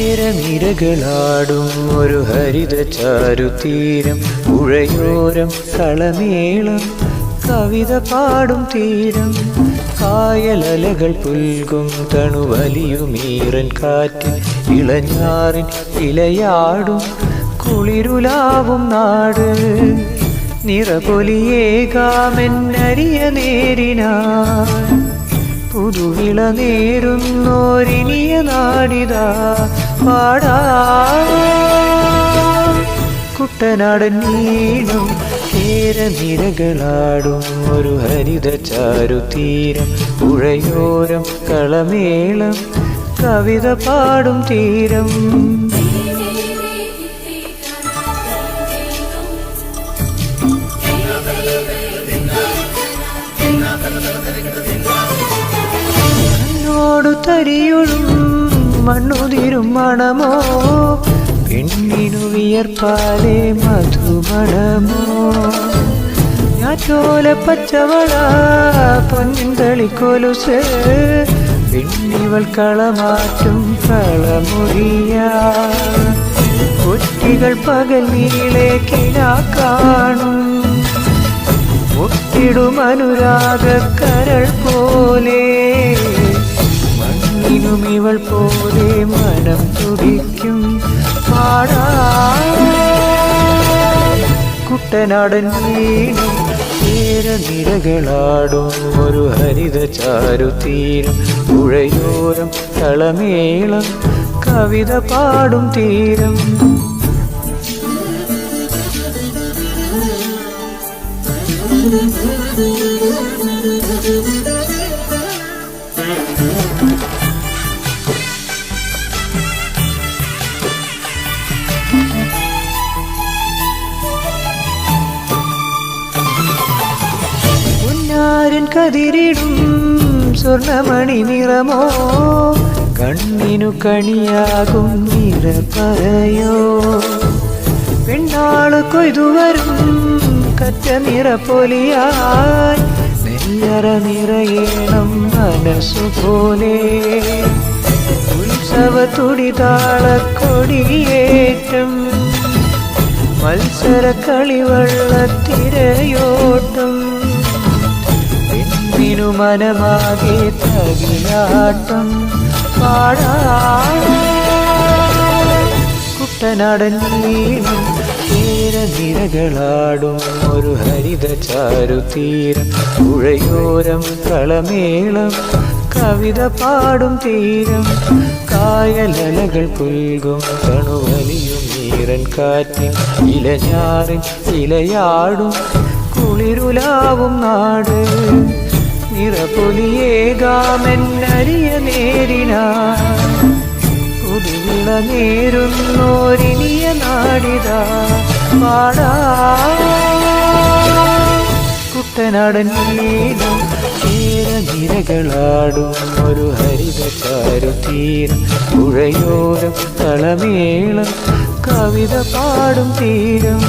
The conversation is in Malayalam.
നിരകളാടും ഒരു ഹരിത ചാരുതീരം, പുഴയോരം കളമേളം കവിത പാടും തീരം, കായലലകൾ പുൽകും തണുവലിയുമീറൻ കാറ്റിൽ ഇളഞ്ഞാറിൻ ഇലയാടും കുളിരുലാവും നാട്, നിറപൊലിയേകാമെന്നരിയ നേരിനാൻ പുതുവിള നേരുന്നോരിനിയ നാടിതാ പാടാ. കുട്ടനാടൻ നീളും നിരകളാടും ഒരു ഹരിത ചാരുതീരം, പുഴയോരം കളമേളം കവിത പാടും തീരം. തരിയൊഴും മണ്ണുതിരും മണമോ, പെണ്ണിനു വിയർപ്പാലെ മധുമണമോ, ഞാറ്റോല പച്ചവള പൊന്നിൻ തളിക്കൊലുസ്, പെണ്ണിവൾ കളമാറ്റും കളമൊഴിയ, കുറ്റികൾ പകൽ നീളെ കിനാ കാണും, മുട്ടിടും അനുരാഗ കരൾ പോലെ, മണ്ണിനും ഇവൾ പോലെ മനം തുടിക്കും പാടാ. കുട്ടനാടൻ വീണും നിരകളാടും ഒരു ഹരിത ചാരുതീരം, പുഴയോരം കളമേളം കവിത പാടും തീരം. പൊന്നാരൻ കതിരിടും സ്വർണമണി നിറമോ, കണ്ണിനു കണിയാകും നിറപറയോ, പെണ്ണാള് കൊയ്തുവരും കറ്റ നിറപ്പൊലിയായി, നെല്ലറ നിറയേണം മനസ്സുപോലെ, ഉത്സവ തുടിതാളക്കൊടിയേറ്റം, മത്സര കളിവള്ളത്തിരയോട്ടം, പെണ്ണിനു മനമാകെ തകിലാട്ടം പാടാ. കുട്ടനാടൻ നീളും നിരകളാടും ഒരു ഹരിത ചാരുതീരം, പുഴയോരം കളമേളം കവിത പാടും തീരം, കായലലകൾ പുൽകും തണുവലിയും നീറൻ കാറ്റിൽ ഇലഞ്ഞാറിൻ ഇലയാടും കുളിരുലാവും നാട്, നിറപൊലിയേകാമെന്നരിയ നേരിനാ പുതുവിള നേരുന്നോരിനിയ നാടിതാ പാടാ. കുട്ടനാടൻ നീളും നിരകളാടും ഒരു ഹരിത ചാരുതീരം, പുഴയോരം കളമേളം കവിത പാടും തീരം.